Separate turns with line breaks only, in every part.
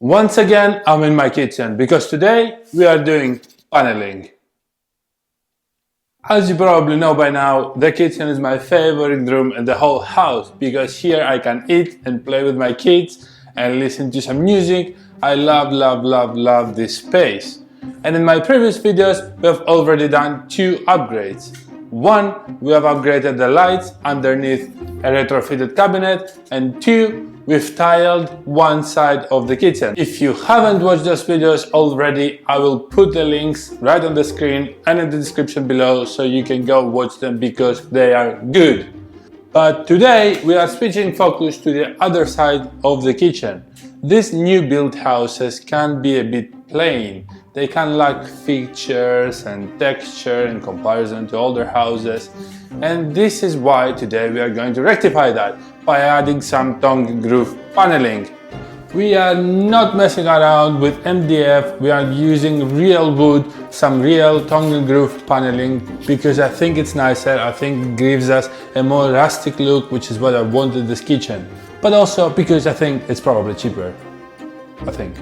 Once again, I'm in my kitchen because today we are doing paneling. As you probably know by now, the kitchen is my favorite room in the whole house because here I can eat and play with my kids and listen to some music. I love this space. And in my previous videos, we have already done two upgrades. One, we have upgraded the lights underneath a retrofitted cabinet, and two, we've tiled one side of the kitchen. If you haven't watched those videos already, I will put the links right on the screen and in the description below so you can go watch them because they are good. But today we are switching focus to the other side of the kitchen. These new build houses can be a bit plain. They can lack features and texture in comparison to older houses. And this is why today we are going to rectify that by adding some tongue and groove paneling. We are not messing around with MDF, we are using real wood, some real tongue and groove paneling because I think it's nicer, I think it gives us a more rustic look, which is what I wanted this kitchen. But also because I think it's probably cheaper. I think.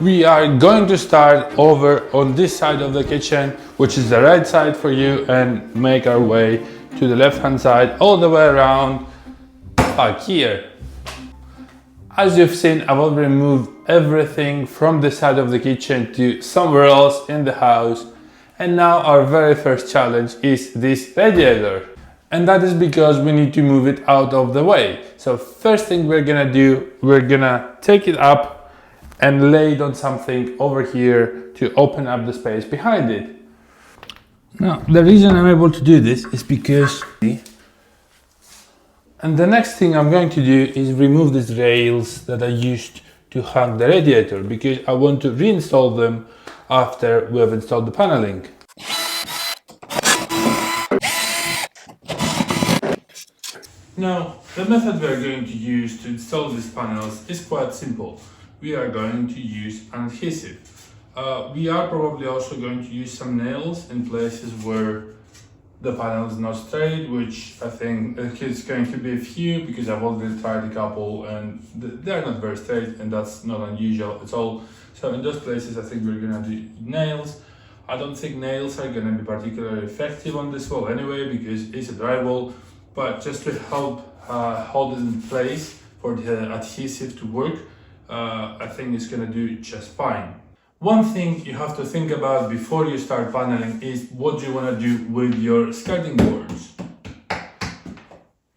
We are going to start over on this side of the kitchen, which is the right side for you, and make our way to the left hand side all the way around back here. As you've seen, I've already moved everything from the side of the kitchen to somewhere else in the house. And now our very first challenge is this radiator. And that is because we need to move it out of the way. So first thing we're gonna do, we're gonna take it up and lay it on something over here to open up the space behind it. Now, the reason I'm able to do this is because and the next thing I'm going to do is remove these rails that I used to hang the radiator because I want to reinstall them after we have installed the paneling. Now, the method we are going to use to install these panels is quite simple. We are going to use an adhesive. We are probably also going to use some nails in places where the panel is not straight, which I think is going to be a few because I've already tried a couple and they're not very straight, and that's not unusual at all. So in those places I think we're gonna do nails. I don't think nails are gonna be particularly effective on this wall anyway because it's a drywall, but just to help hold it in place for the adhesive to work, I think it's gonna do just fine. One thing you have to think about before you start paneling is what you want to do with your skirting boards.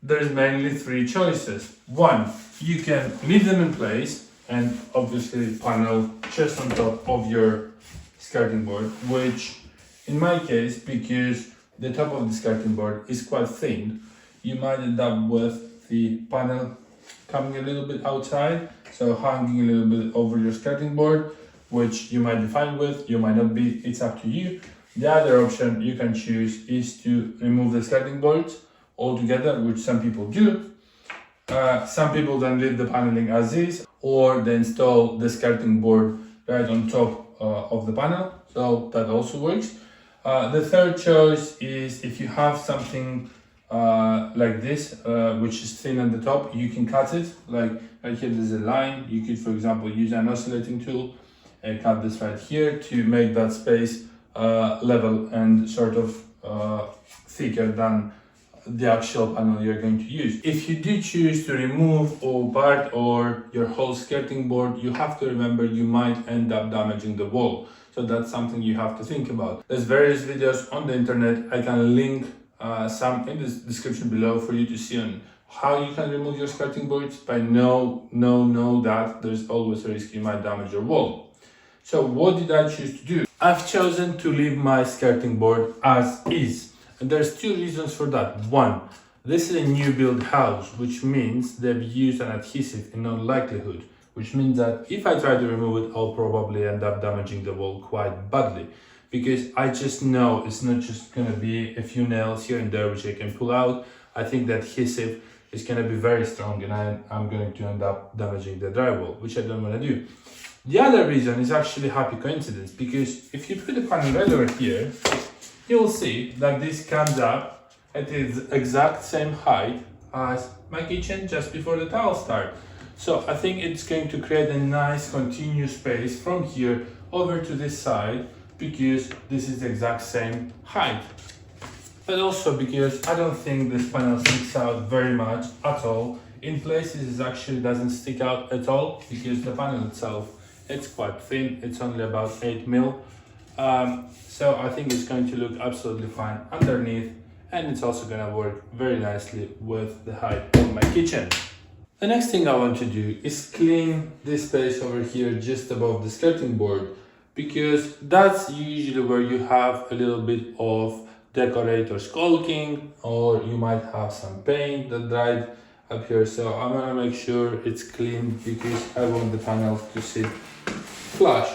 There's mainly three choices. One, you can leave them in place and obviously panel just on top of your skirting board, which in my case, because the top of the skirting board is quite thin, you might end up with the panel coming a little bit outside, so hanging a little bit over your skirting board, which you might be fine with, you might not be, it's up to you. The other option you can choose is to remove the skirting boards altogether, which some people do. Some people then leave the paneling as is, or they install the skirting board right on top of the panel, so that also works. The third choice is if you have something like this, which is thin at the top, you can cut it, like right here there's a line. You could, for example, use an oscillating tool and cut this right here to make that space level and sort of thicker than the actual panel you're going to use. If you do choose to remove all part or your whole skirting board, you have to remember you might end up damaging the wall. So that's something you have to think about. There's various videos on the internet. I can link some in the description below for you to see on how you can remove your skirting boards, but know that there's always a risk you might damage your wall. So what did I choose to do? I've chosen to leave my skirting board as is. And there's two reasons for that. One, this is a new build house, which means they've used an adhesive in all likelihood, which means that if I try to remove it, I'll probably end up damaging the wall quite badly. Because I just know it's not just gonna be a few nails here and there which I can pull out. I think the adhesive is gonna be very strong and I'm going to end up damaging the drywall, which I don't wanna do. The other reason is actually happy coincidence, because if you put the panel right over here, you will see that this comes up at the exact same height as my kitchen just before the tile start. So I think it's going to create a nice continuous space from here over to this side, because this is the exact same height. But also because I don't think this panel sticks out very much at all. In places it actually doesn't stick out at all, because the panel itself, it's quite thin, it's only about 8 mil. So I think it's going to look absolutely fine underneath, and it's also going to work very nicely with the height of my kitchen. The next thing I want to do is clean this space over here just above the skirting board, because that's usually where you have a little bit of decorator skulking, or you might have some paint that dried up here. So I'm gonna make sure it's clean, because I want the panels to sit flush.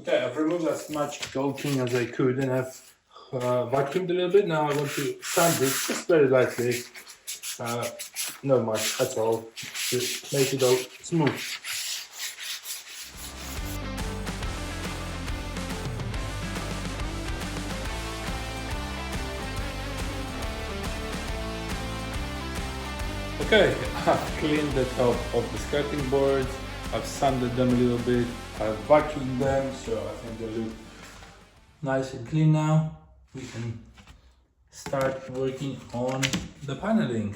Okay, I've removed as much skulking as I could, and I've vacuumed a little bit. Now I want to sand it just very lightly, not much at all, to make it all smooth. Okay, I've cleaned the top of the skirting boards, I've sanded them a little bit, I've vacuumed them, so I think they look nice and clean now. We can start working on the paneling.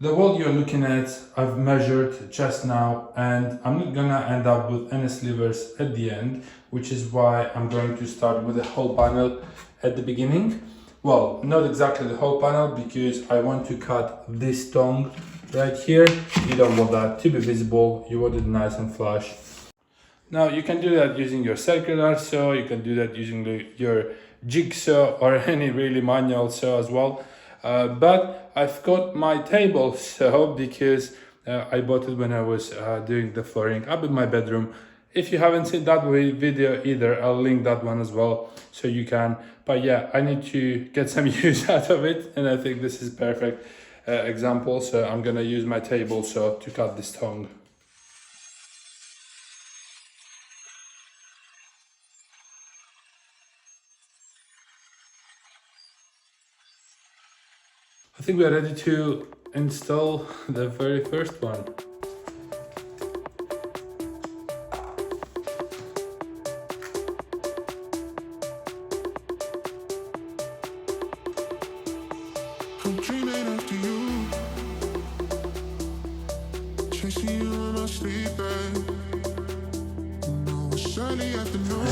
The wall you're looking at, I've measured just now, and I'm not gonna end up with any slivers at the end, which is why I'm going to start with the whole panel at the beginning. Well, not exactly the whole panel, because I want to cut this tongue right here. You don't want that to be visible, you want it nice and flush. Now you can do that using your circular saw, you can do that using your jigsaw, or any really manual saw as well. But I've got my table saw, because I bought it when I was doing the flooring up in my bedroom. If you haven't seen that video either, I'll link that one as well, so you can. But yeah, I need to get some use out of it, and I think this is perfect example. So I'm gonna use my table saw to cut this tongue. I think we are ready to install the very first one.
I'm dreaming after you, chasing you in my sleep bag. You know it's early afternoon.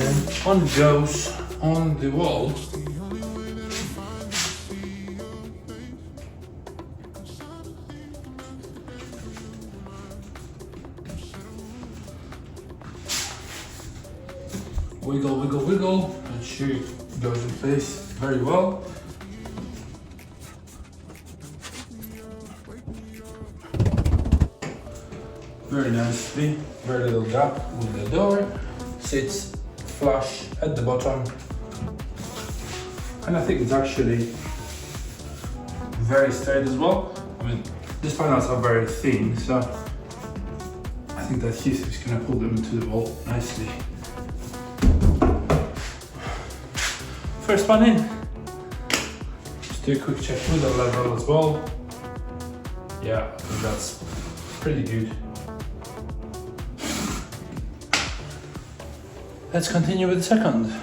And on it goes on the wall.
The only way that I find to see your face. 'Cause I believe
Wiggle, wiggle, wiggle. Make sure it goes in place very well. Very nicely, very little gap with the door, sits flush at the bottom, and I think it's actually very straight as well. I mean, these panels are very thin, so I think that adhesive is going to pull them into the wall nicely. First one in. Just do a quick check with the level as well. Yeah, I think that's pretty good. Let's continue with the second.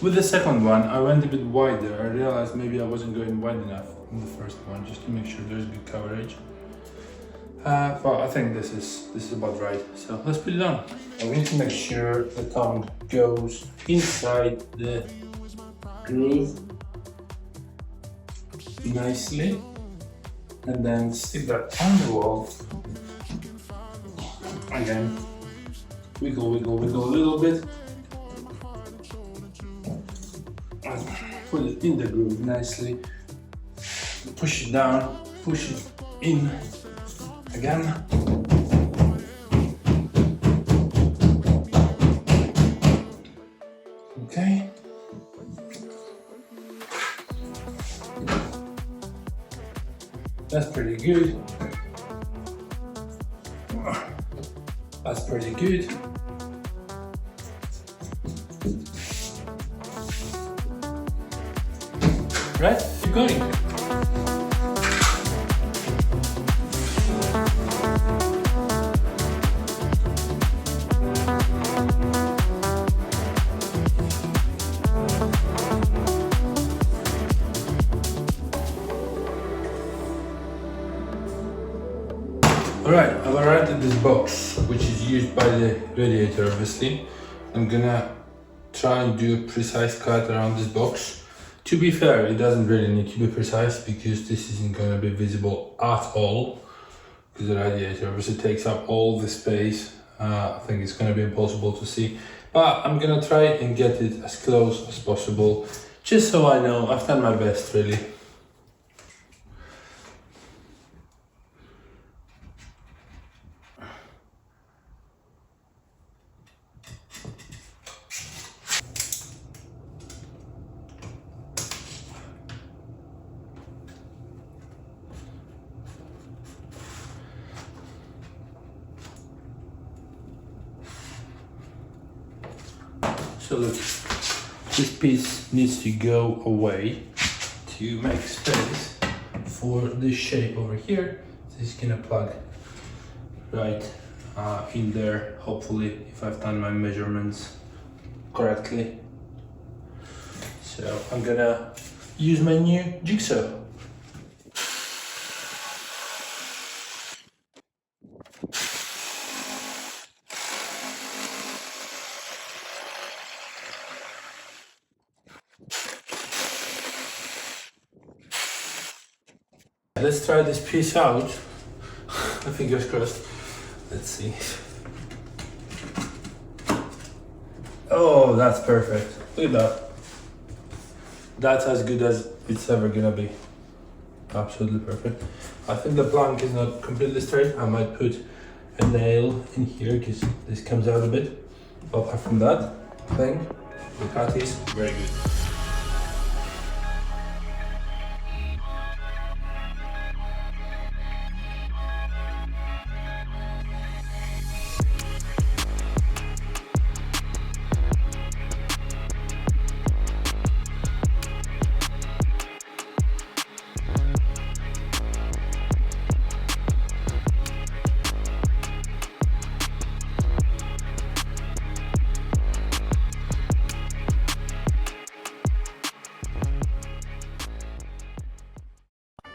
With the second one, I went a bit wider. I realized maybe I wasn't going wide enough in the first one, just to make sure there's good coverage. But I think this is about right. So let's put it on. And we need to make sure the tongue goes inside the groove nicely, and then stick that on the wall. Again. Wiggle, wiggle, wiggle a little bit. put it in the groove nicely, push it down, push it in again. Okay. That's pretty good. That's pretty good. Right, keep going. Alright, I've arrived at this box, which is used by the radiator obviously. I'm gonna try and do a precise cut around this box. To be fair, it doesn't really need to be precise because this isn't gonna be visible at all, because the radiator obviously takes up all the space. I think it's gonna be impossible to see, but I'm gonna try and get it as close as possible, just so I know I've done my best really. So look, this piece needs to go away to make space for this shape over here. So it's gonna plug right in there, hopefully, if I've done my measurements correctly. So I'm gonna use my new jigsaw. Let's try this piece out. Fingers crossed. Let's see. Oh, that's perfect. Look at that. That's as good as it's ever gonna be. Absolutely perfect. I think the plank is not completely straight. I might put a nail in here because this comes out a bit. But apart from that thing, the cut is very good.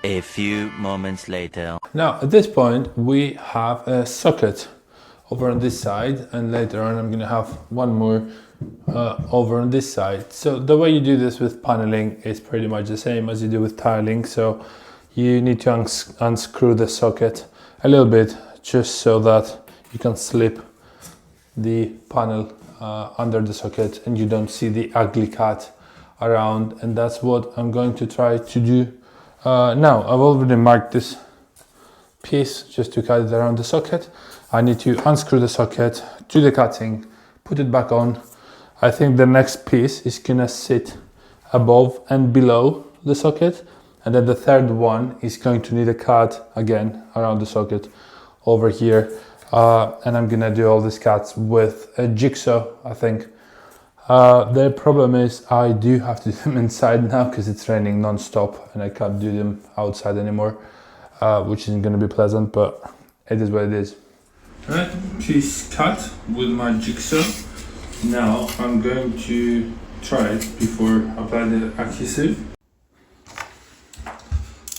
A few moments later.
Now at this point we have a socket over on this side, and later on I'm gonna have one more over on this side. So the way you do this with paneling is pretty much the same as you do with tiling. So you need to unscrew the socket a little bit just so that you can slip the panel under the socket and you don't see the ugly cut around, and that's what I'm going to try to do. Now I've already marked this piece just to cut it around the socket. I need to unscrew the socket, do the cutting, put it back on. I think the next piece is gonna sit above and below the socket, and then the third one is going to need a cut again around the socket over here, and I'm gonna do all these cuts with a jigsaw, I think. The problem is I do have to do them inside now because it's raining non-stop and I can't do them outside anymore, which isn't going to be pleasant, but it is what it is. Alright, piece cut with my jigsaw. Now I'm going to try it before apply the adhesive.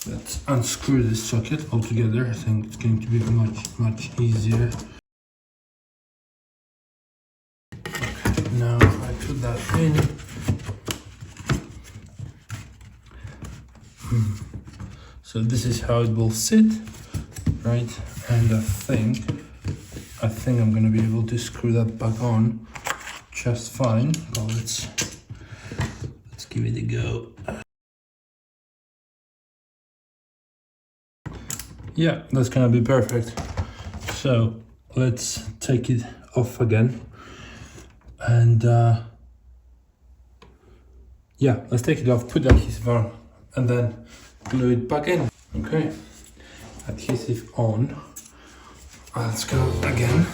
Let's unscrew this socket altogether. I think it's going to be much easier. Okay, now I put that in. So this is how it will sit, right? And I think I'm gonna be able to screw that back on just fine. But let's give give it a go. Yeah, that's gonna be perfect. So let's take it off again. And yeah, let's take it off, put the adhesive on, and then glue it back in. Okay, adhesive on. Let's go again.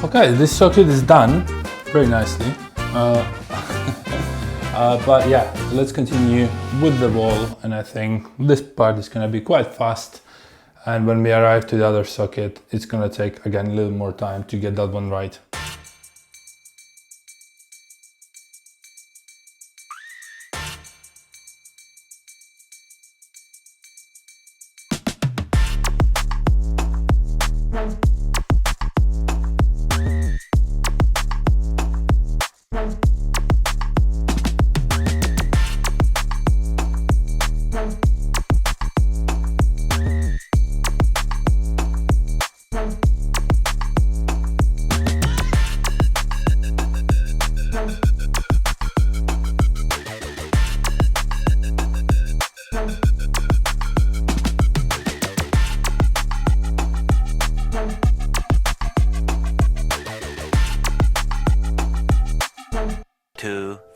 Okay, this socket is done very nicely. But yeah, let's continue with the wall, and I think this part is going to be quite fast, and when we arrive to the other socket it's going to take again a little more time to get that one right.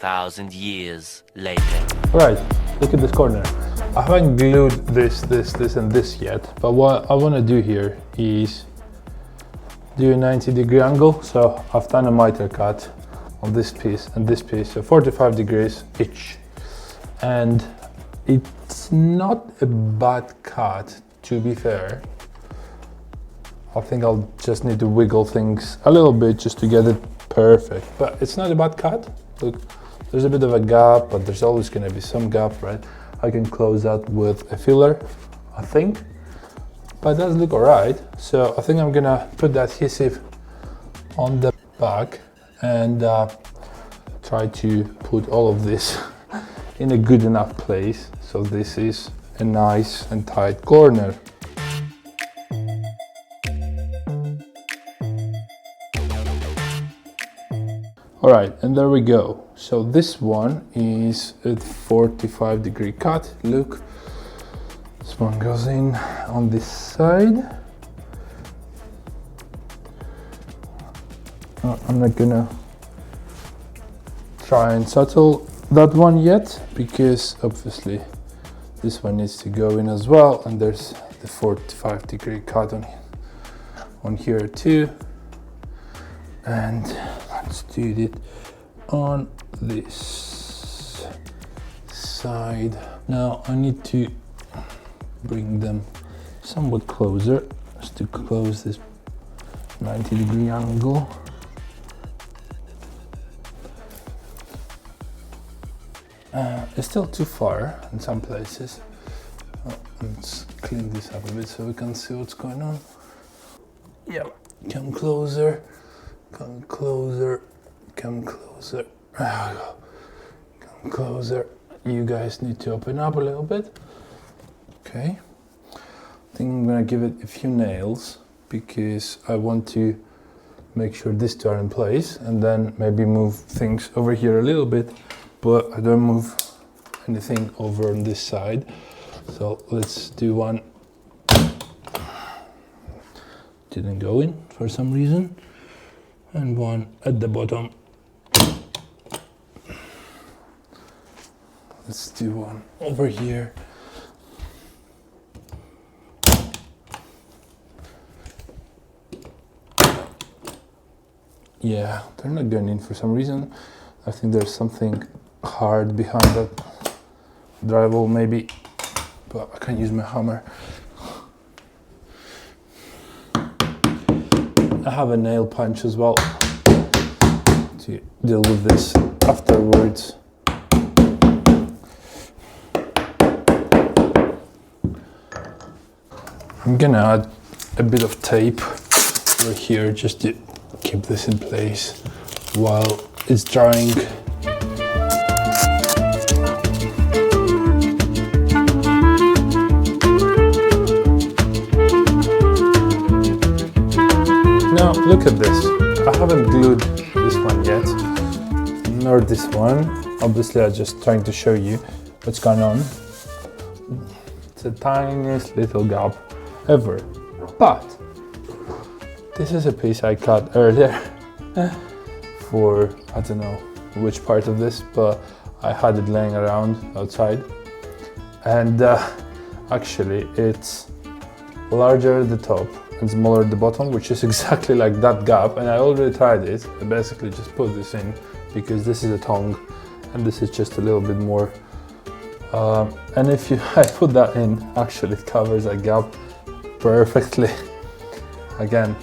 Thousand years later.
Right, look at this corner. I haven't glued this and this yet, but what I want to do here is do a 90-degree angle. So I've done a miter cut on this piece and this piece, so 45 degrees each. And it's not a bad cut, to be fair. I think I'll just need to wiggle things a little bit just to get it perfect, but it's not a bad cut. Look, there's a bit of a gap, but there's always going to be some gap, right? I can close that with a filler, I think, but it does look all right. So I think I'm gonna put the adhesive on the back and try to put all of this in a good enough place so this is a nice and tight corner. All right, and there we go. So this one is a 45-degree cut. Look, this one goes in on this side. I'm not gonna try and settle that one yet, because obviously this one needs to go in as well, and there's the 45-degree cut on here too. And let's do it on this side. Now I need to bring them somewhat closer just to close this 90-degree angle. It's still too far in some places. Let's clean this up a bit so we can see what's going on. Yeah, come closer. Come closer, come closer, there we go. Come closer. You guys need to open up a little bit. Okay. I think I'm gonna give it a few nails because I want to make sure these two are in place, and then maybe move things over here a little bit, but I don't move anything over on this side. So let's do one. Didn't go in for some reason. And one at the bottom. Let's do one over here. Yeah, they're not going in for some reason. I think there's something hard behind that drywall maybe, but I can use my hammer. I have a nail punch as well to deal with this afterwards. I'm gonna add a bit of tape over here just to keep this in place while is drying. Now look at this. I haven't glued this one yet, nor this one. Obviously I'm just trying to show you what's going on. It's the tiniest little gap ever. But this is a piece I cut earlier for, I don't know which part of this, but I had it laying around outside. And actually it's larger at the top and smaller at the bottom, which is exactly like that gap. And I already tried it. I basically just put this in because this is a tongue and this is just a little bit more. And if I put that in, actually it covers that gap perfectly. Again,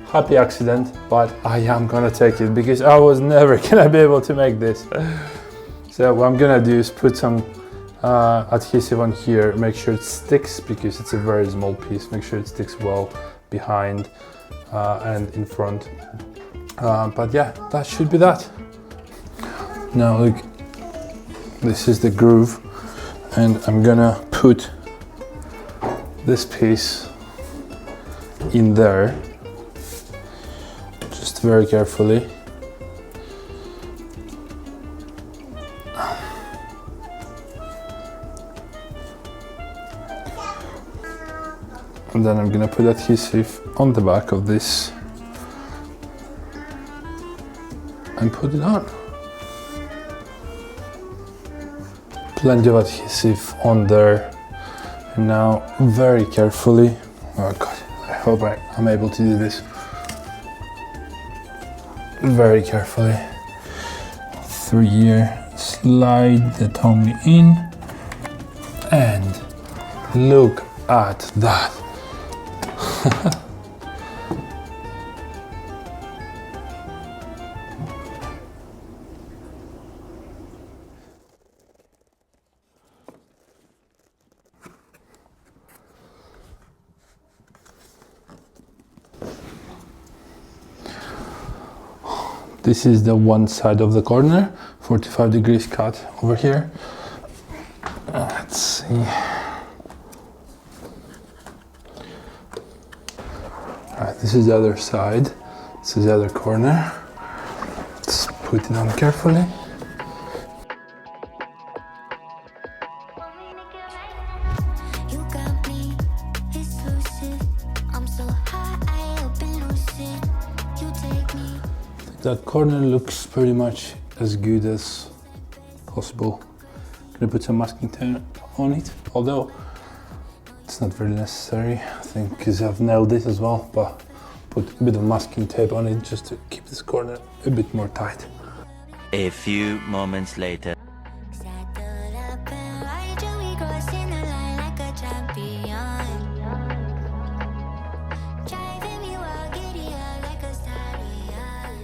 happy accident, but I am gonna take it because I was never gonna be able to make this. So what I'm gonna do is put some adhesive on here, make sure it sticks because it's a very small piece. Make sure it sticks well behind and in front. But yeah, that should be that. Now look, this is the groove, and I'm gonna put this piece in there, just very carefully. And then I'm gonna put adhesive on the back of this and put it on. Plenty of adhesive on there. And now very carefully, oh god, I hope I'm able to do this. Very carefully, through here, slide the tongue in, and look at that. This is the one side of the corner, 45 degrees cut over here. Let's see. Alright, this is the other side. This is the other corner. Let's put it on carefully.
You got me exclusive. I'm so high, I open lucid. You take me.
That corner looks pretty much as good as possible. I'm gonna put some masking tape on it, although it's not really necessary, I think, because I've nailed it as well, but put a bit of masking tape on it just to keep this corner a bit more tight.
A few moments later.
Saddle up and ride you, we crossing the line like a champion. Driving me wild, giddy up like a stallion.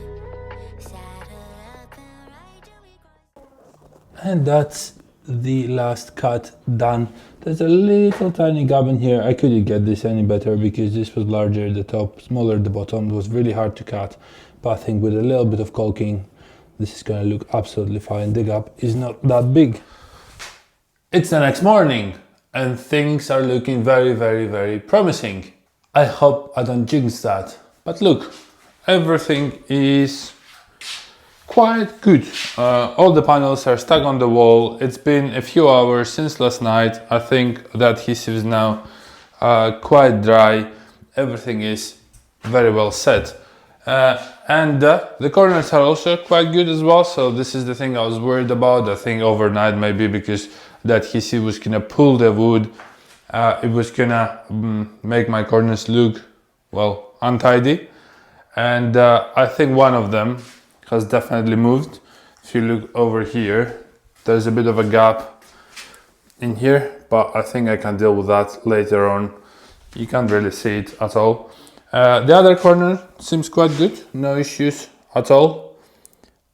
Saddle up and ride you, we crossing.
And that's the last cut done. There's a little tiny gap in here. I couldn't get this any better because this was larger at the top, smaller at the bottom. It was really hard to cut, but I think with a little bit of caulking, this is gonna look absolutely fine. The gap is not that big. It's the next morning and things are looking very, very, very promising. I hope I don't jinx that. But look, everything is quite good. All the panels are stuck on the wall. It's been a few hours since last night. I think the adhesive is now quite dry. Everything is very well set. And the corners are also quite good as well. So this is the thing I was worried about. I think overnight, maybe because the adhesive was gonna pull the wood, it was gonna make my corners look, well, untidy. And I think one of them has definitely moved. If you look over here, there's a bit of a gap in here, but I think I can deal with that later on. You can't really see it at all. The other corner seems quite good, no issues at all.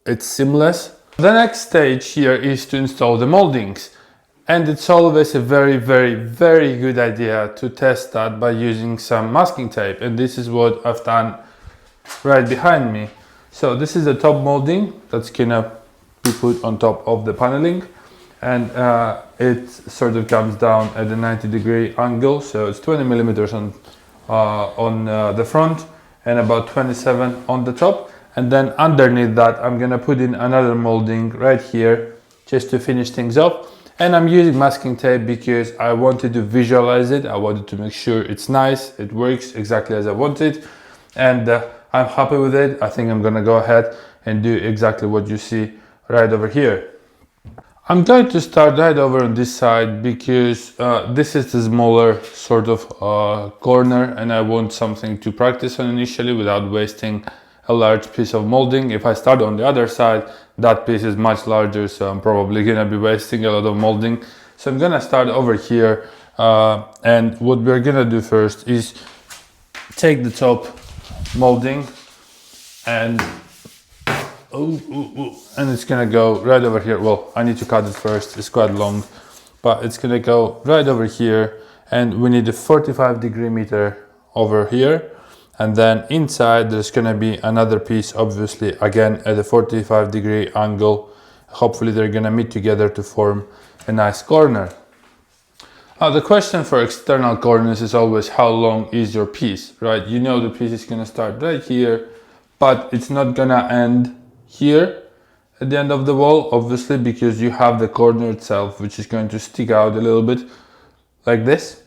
It's seamless. The next stage here is to install the moldings. And it's always a very, very, very good idea to test that by using some masking tape. And this is what I've done right behind me. So this is the top molding that's gonna be put on top of the paneling, and it sort of comes down at a 90-degree angle. So it's 20 millimeters on the front and about 27 on the top. And then underneath that, I'm gonna put in another molding right here just to finish things off. And I'm using masking tape because I wanted to visualize it. I wanted to make sure it's nice, it works exactly as I wanted. And I'm happy with it. I think I'm gonna go ahead and do exactly what you see right over here. I'm going to start right over on this side because this is the smaller sort of corner, and I want something to practice on initially without wasting a large piece of molding. If I start on the other side, that piece is much larger, so I'm probably gonna be wasting a lot of molding. So I'm gonna start over here, and what we're gonna do first is take the top molding and and it's gonna go right over here. Well, I need to cut it first, it's quite long, but it's gonna go right over here, and we need a 45-degree meter over here, and then inside there's gonna be another piece, obviously again at a 45-degree angle. Hopefully they're gonna meet together to form a nice corner. The question for external corners is always how long is your piece, right? You know the piece is gonna start right here, but it's not gonna end here at the end of the wall, obviously, because you have the corner itself, which is going to stick out a little bit like this.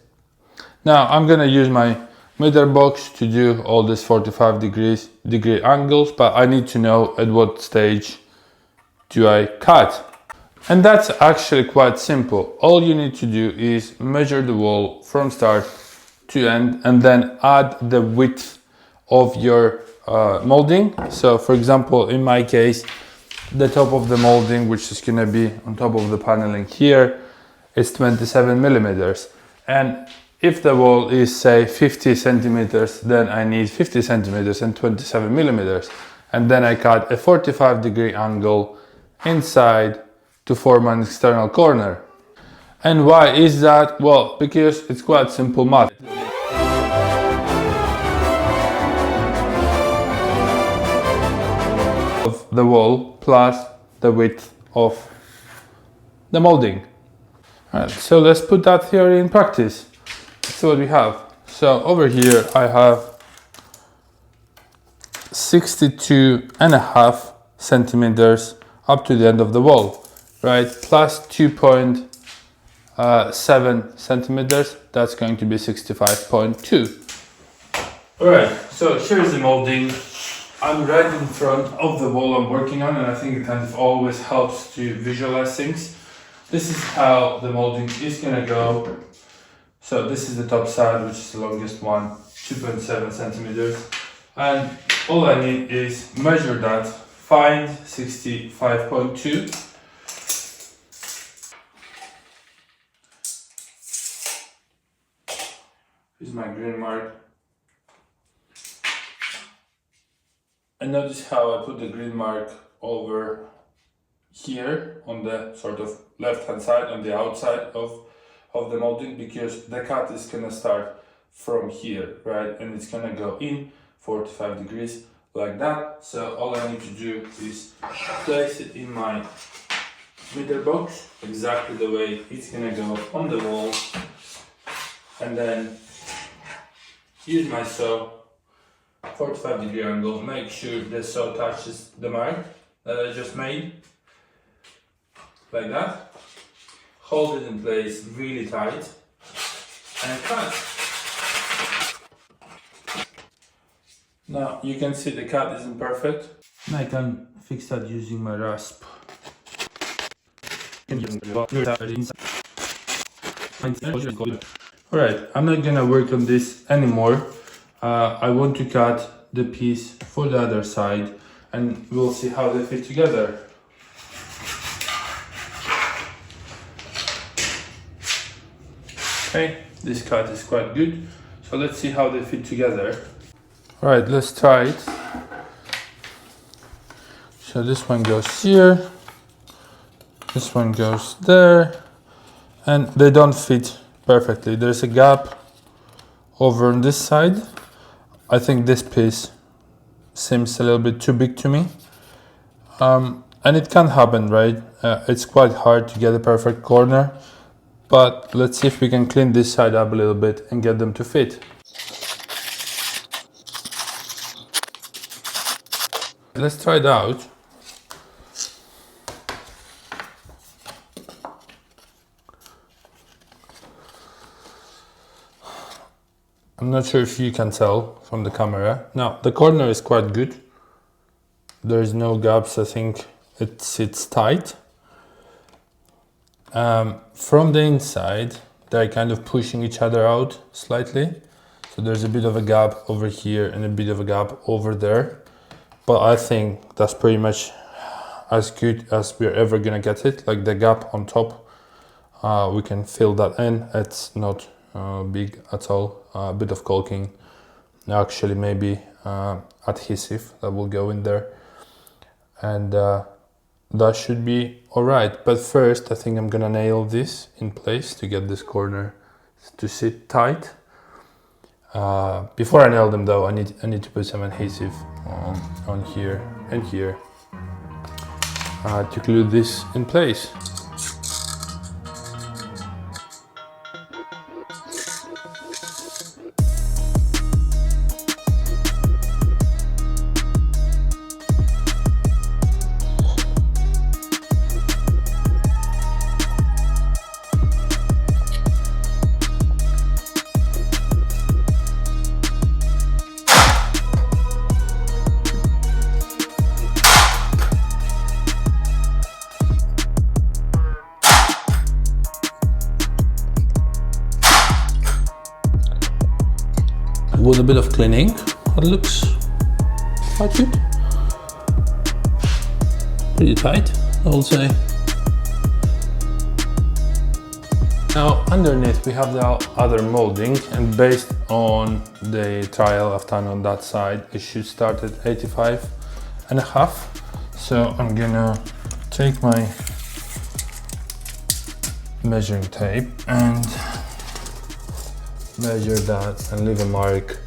Now I'm gonna use my meter box to do all these 45-degree angles, but I need to know at what stage do I cut. And that's actually quite simple. All you need to do is measure the wall from start to end and then add the width of your molding. So for example, in my case, the top of the molding, which is going to be on top of the paneling here, is 27 millimeters. And if the wall is say 50 centimeters, then I need 50 centimeters and 27 millimeters. And then I cut a 45-degree angle inside to form an external corner. And why is that? Well, because it's quite simple math. Of the wall plus the width of the molding. Alright, so let's put that theory in practice. See what we have. So over here I have 62.5 centimeters up to the end of the wall, right? Plus 2.7 centimeters, that's going to be 65.2. Alright, so here's the molding. I'm right in front of the wall I'm working on, and I think it kind of always helps to visualize things. This is how the molding is gonna go. So this is the top side, which is the longest one, 2.7 centimeters. And all I need is measure that, find 65.2. Here's my green mark. And notice how I put the green mark over here on the sort of left hand side, on the outside of the molding, because the cut is gonna start from here, right? And it's gonna go in 45 degrees like that. So all I need to do is place it in my meter box exactly the way it's gonna go on the wall, and then use my saw, 45-degree angle, make sure the saw touches the mark that I just made, like that. Hold it in place really tight and cut. Now you can see the cut isn't perfect. I can fix that using my rasp. Alright, I'm not gonna work on this anymore. I want to cut the piece for the other side, and we'll see how they fit together. Okay, this cut is quite good, so let's see how they fit together. Alright, let's try it. So this one goes here, this one goes there, and they don't fit perfectly. There's a gap over on this side. I think this piece seems a little bit too big to me. And it can happen, right? It's quite hard to get a perfect corner, but let's see if we can clean this side up a little bit and get them to fit. Let's try it out. I'm not sure if you can tell from the camera. Now, the corner is quite good. There's no gaps, I think it sits tight. From the inside, they're kind of pushing each other out slightly. So there's a bit of a gap over here and a bit of a gap over there. But I think that's pretty much as good as we're ever gonna get it. Like the gap on top, we can fill that in. It's not big at all. A bit of caulking, actually maybe adhesive that will go in there. And that should be all right. But first, I think I'm gonna nail this in place to get this corner to sit tight. Before I nail them though, I need to put some adhesive on here and here to glue this in place. With a bit of cleaning, it looks quite good. Pretty tight, I would say. Now underneath we have the other molding, and based on the trial I've done on that side, it should start at 85.5. So I'm gonna take my measuring tape and measure that and leave a mark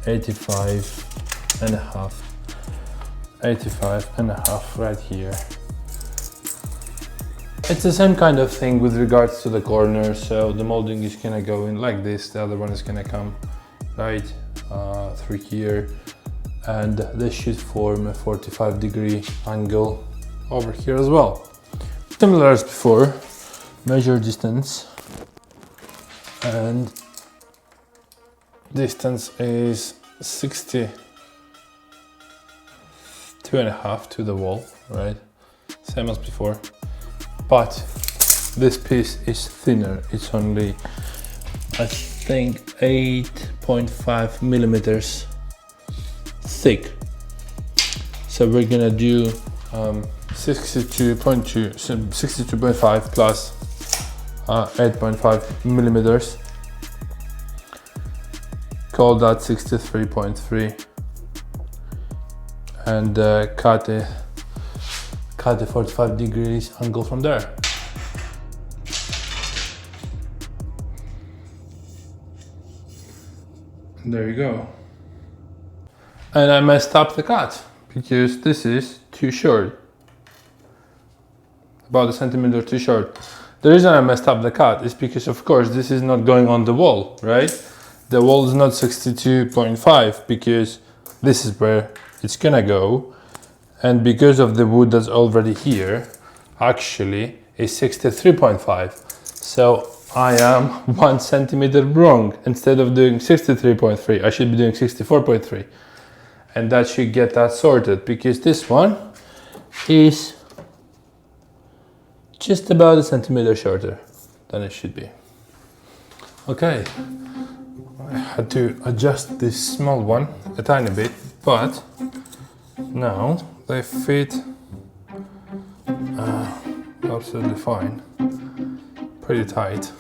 85.5 right here. It's the same kind of thing with regards to the corner, so the molding is gonna go in like this, the other one is gonna come right through here, and this should form a 45-degree angle over here as well. Similar as before, measure distance, and distance is 62.5 to the wall, right? Same as before, but this piece is thinner. It's only, I think, 8.5 millimeters thick. So we're gonna do 62.5 plus 8.5 millimeters. Call that 63.3, and cut a 45 degrees angle from there. And there you go. And I messed up the cut because this is too short, about a centimeter too short. The reason I messed up the cut is because, of course, this is not going on the wall, right? The wall is not 62.5 because this is where it's gonna go, and because of the wood that's already here, actually is 63.5. So I am 1 centimeter wrong. Instead of doing 63.3, I should be doing 64.3, and that should get that sorted, because this one is just about a centimeter shorter than it should be. Okay. I had to adjust this small one a tiny bit, but now they fit absolutely fine, pretty tight.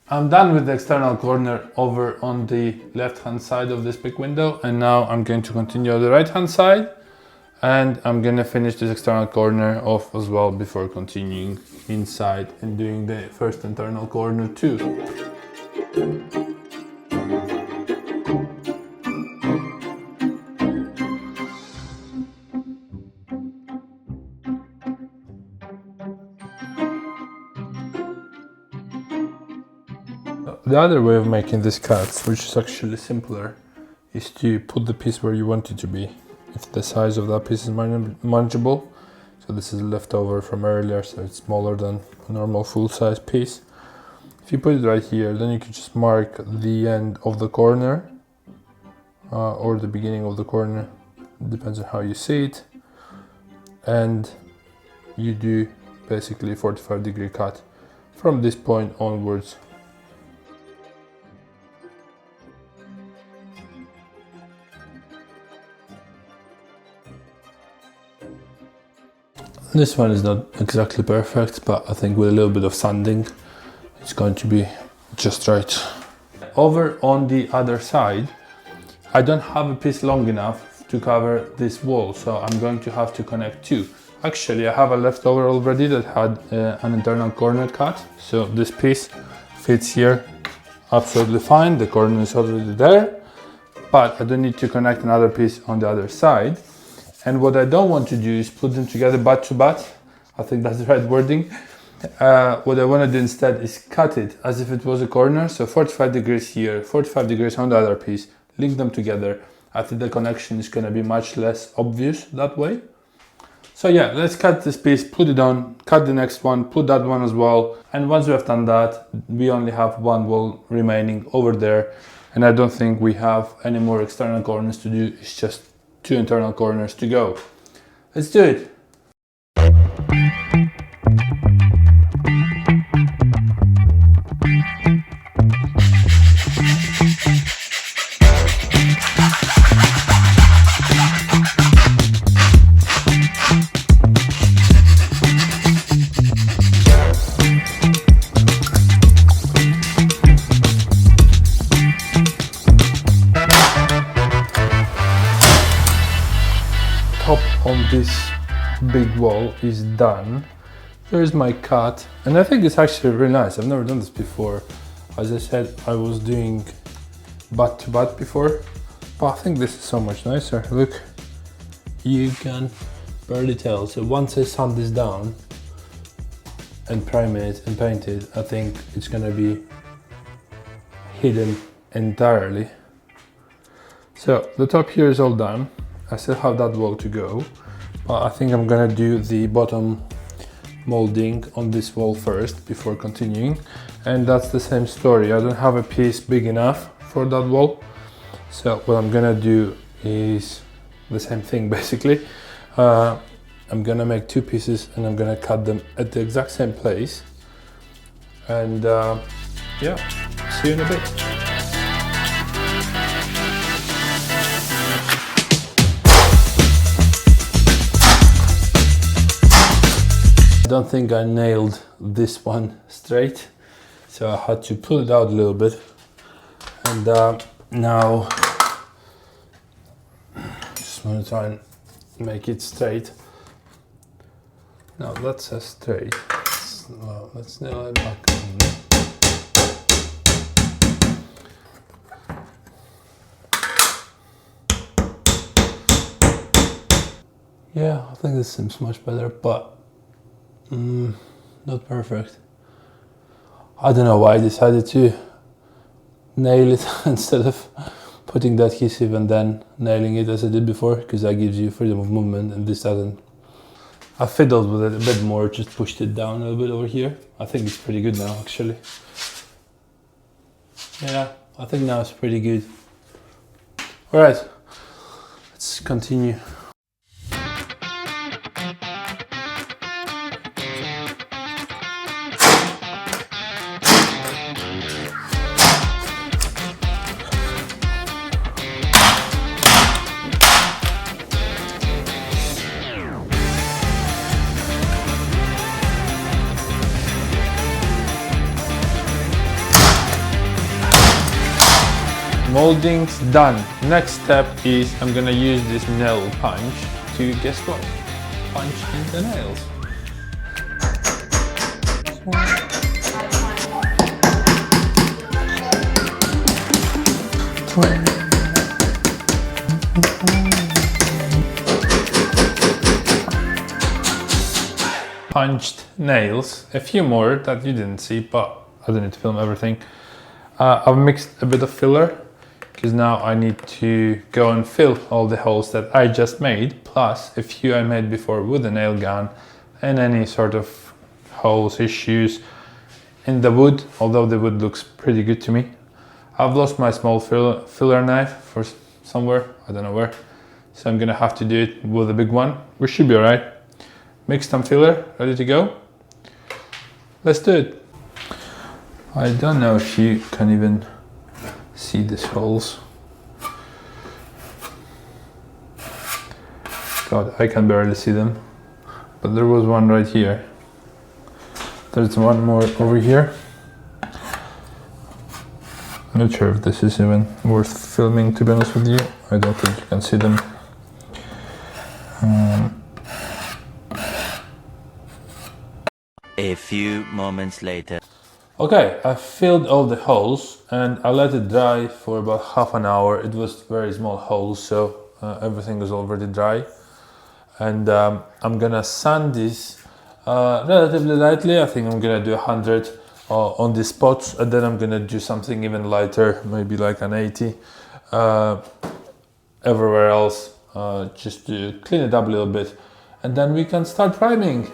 I'm done with the external corner over on the left hand side of this big window, and now I'm going to continue on the right hand side, and I'm gonna finish this external corner off as well before continuing inside and doing the first internal corner too. The other way of making these cuts, which is actually simpler, is to put the piece where you want it to be. If the size of that piece is manageable, so this is leftover from earlier, so it's smaller than a normal full-size piece. If you put it right here, then you can just mark the end of the corner or the beginning of the corner, it depends on how you see it, and you do basically a 45-degree cut from this point onwards. This one is not exactly perfect, but I think with a little bit of sanding, it's going to be just right. Over on the other side, I don't have a piece long enough to cover this wall, so I'm going to have to connect two. Actually, I have a leftover already that had an internal corner cut, so this piece fits here absolutely fine. The corner is already there, but I don't need to connect another piece on the other side. And what I don't want to do is put them together butt to butt. I think that's the right wording. What I want to do instead is cut it as if it was a corner. So 45 degrees here, 45 degrees on the other piece, link them together. I think the connection is going to be much less obvious that way. So yeah, let's cut this piece, put it on, cut the next one, put that one as well. And once we have done that, we only have one wall remaining over there. And I don't think we have any more external corners to do. It's just two internal corners to go. Let's do it. Top on this big wall is done. There's my cut, and I think it's actually really nice. I've never done this before. As I said, I was doing butt to butt before, but I think this is so much nicer. Look, you can barely tell. So once I sand this down and prime it and paint it, I think it's gonna be hidden entirely. So the top here is all done. I still have that wall to go, but I think I'm gonna do the bottom molding on this wall first before continuing. And that's the same story. I don't have a piece big enough for that wall, so what I'm gonna do is the same thing basically. I'm gonna make two pieces and I'm gonna cut them at the exact same place, and yeah, see you in a bit. I don't think I nailed this one straight, so I had to pull it out a little bit, and now just want to try and make it straight. Now that's a straight. Well, let's nail it back on. Yeah, I think this seems much better, but not perfect. I don't know why I decided to nail it instead of putting the adhesive and then nailing it as I did before, because that gives you freedom of movement and this doesn't. I fiddled with it a bit more, just pushed it down a little bit over here. I think it's pretty good now actually. Yeah, I think now it's pretty good. Alright, let's continue. molding's done. Next step is I'm gonna use this nail punch to, guess what? Punch in the nails. Punched nails, a few more that you didn't see, but I don't need to film everything. I've mixed a bit of filler because now I need to go and fill all the holes that I just made, plus a few I made before with the nail gun, and any sort of holes, issues in the wood, although the wood looks pretty good to me. I've lost my small filler knife for somewhere, I don't know where, so I'm gonna have to do it with a big one, which should be alright. Mix some filler, ready to go. Let's do it. I don't know if you can even see these holes. God, I can barely see them. But there was one right here. There's one more over here. I'm not sure if this is even worth filming, to be honest with you. I don't think you can see them.
A few moments later.
Okay, I filled all the holes and I let it dry for about half an hour. It was very small holes, so everything was already dry. And I'm gonna sand this relatively lightly. I think I'm gonna do 100 on the spots, and then I'm gonna do something even lighter, maybe like an 80 everywhere else, just to clean it up a little bit, and then we can start priming.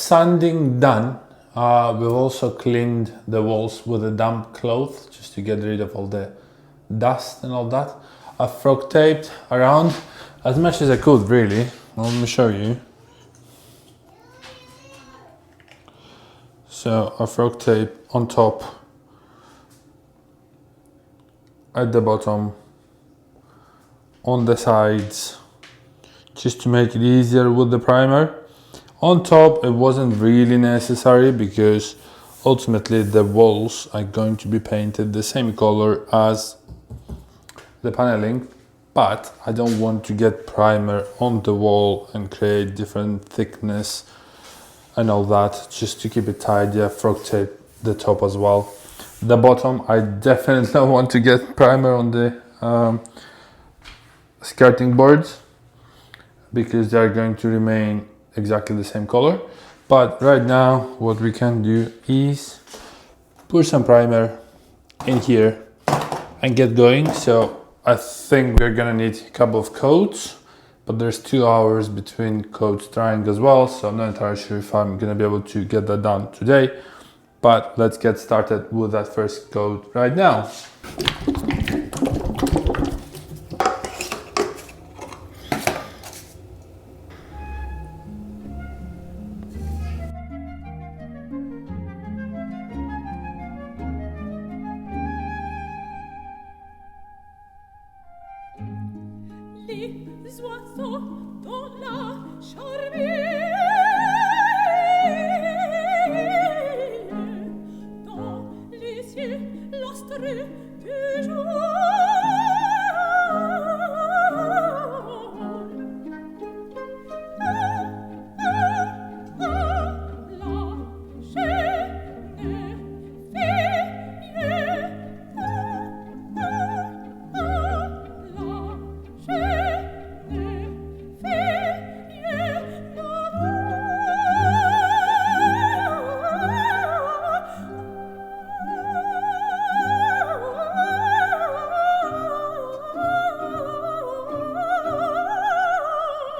Sanding done. We've also cleaned the walls with a damp cloth just to get rid of all the dust and all that. I frog taped around as much as I could, really. Let me show you. So I frog tape on top, at the bottom, on the sides, just to make it easier with the primer. On top, it wasn't really necessary because ultimately the walls are going to be painted the same color as the paneling, but I don't want to get primer on the wall and create different thickness and all that. Just to keep it tidy, I frog tape the top as well. The bottom, I definitely don't want to get primer on the skirting boards because they are going to remain exactly the same color. But right now what we can do is put some primer in here and get going. So I think we're gonna need a couple of coats, but there's 2 hours between coats drying as well, so I'm not entirely sure if I'm gonna be able to get that done today. But let's get started with that first coat right now.
Les oiseaux dans la charmille, dans les cieux lustreux du jour.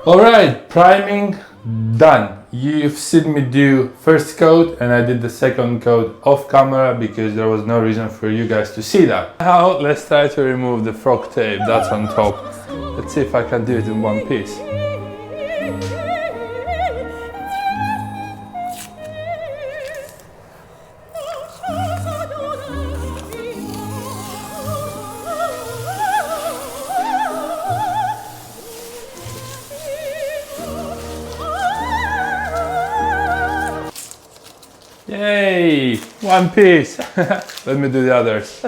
Alright, priming done. you've seen me do first coat and I did the second coat off camera because there was no reason for you guys to see that. Now let's try to remove the frog tape that's on top. Let's see if I can do it in one piece. Yay! One piece! Let me do the others.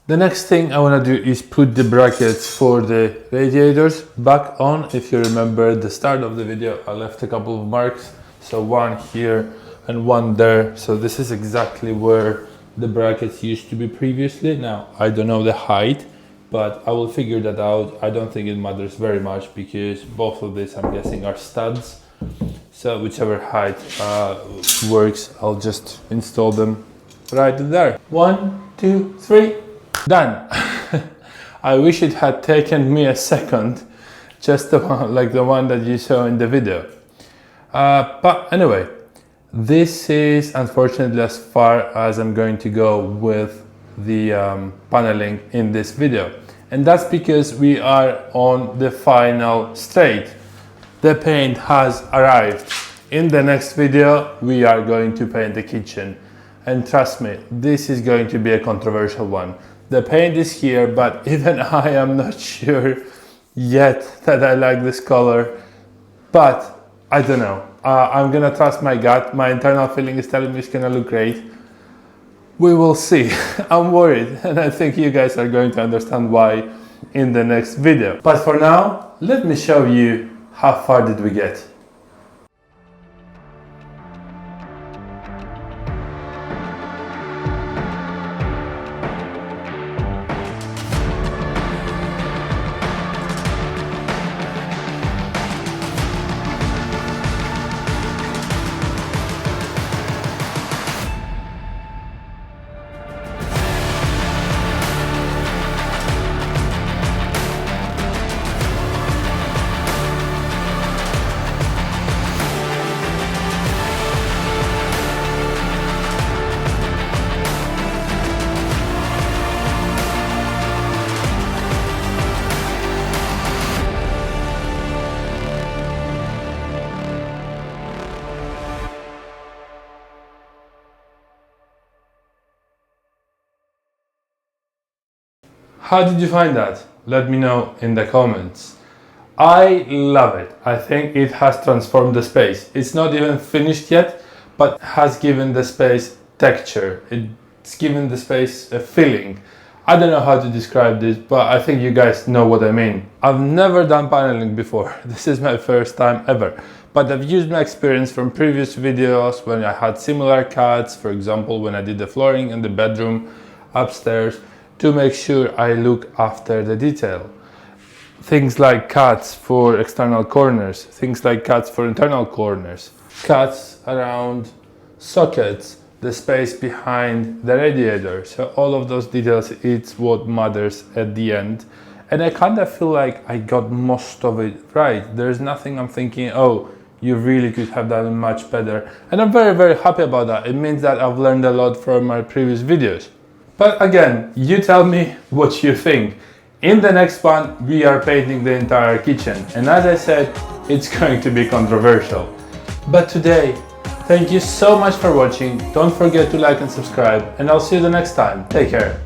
The next thing I want to do is put the brackets for the radiators back on. If you remember at the start of the video, I left a couple of marks. So one here and one there. So this is exactly where the brackets used to be previously. Now, I don't know the height, but I will figure that out. I don't think it matters very much because both of these, I'm guessing, are studs. So whichever height works, I'll just install them right there. 1, 2, 3, done. I wish it had taken me a second, just the one, like the one that you saw in the video. But anyway, this is unfortunately as far as I'm going to go with the paneling in this video. And that's because we are on the final stage. The paint has arrived. In the next video, we are going to paint the kitchen. And trust me, this is going to be a controversial one. The paint is here, but even I am not sure yet that I like this color. But I don't know. I'm gonna trust my gut. My internal feeling is telling me it's gonna look great. We will see. I'm worried, and I think you guys are going to understand why in the next video. But for now, let me show you how far did we get. How did you find that? Let me know in the comments. I love it. I think it has transformed the space. It's not even finished yet, but has given the space texture. It's given the space a feeling. I don't know how to describe this, but I think you guys know what I mean. I've never done paneling before. This is my first time ever. But I've used my experience from previous videos when I had similar cuts, for example, when I did the flooring in the bedroom upstairs, to make sure I look after the detail. Things like cuts for external corners, things like cuts for internal corners, cuts around sockets, the space behind the radiator. So all of those details, it's what matters at the end. And I kind of feel like I got most of it right. There's nothing I'm thinking, oh, you really could have done it much better. And I'm very, very happy about that. It means that I've learned a lot from my previous videos. But again, you tell me what you think. In the next one, we are painting the entire kitchen. And as I said, it's going to be controversial. But today, thank you so much for watching. Don't forget to like and subscribe. And I'll see you the next time. Take care.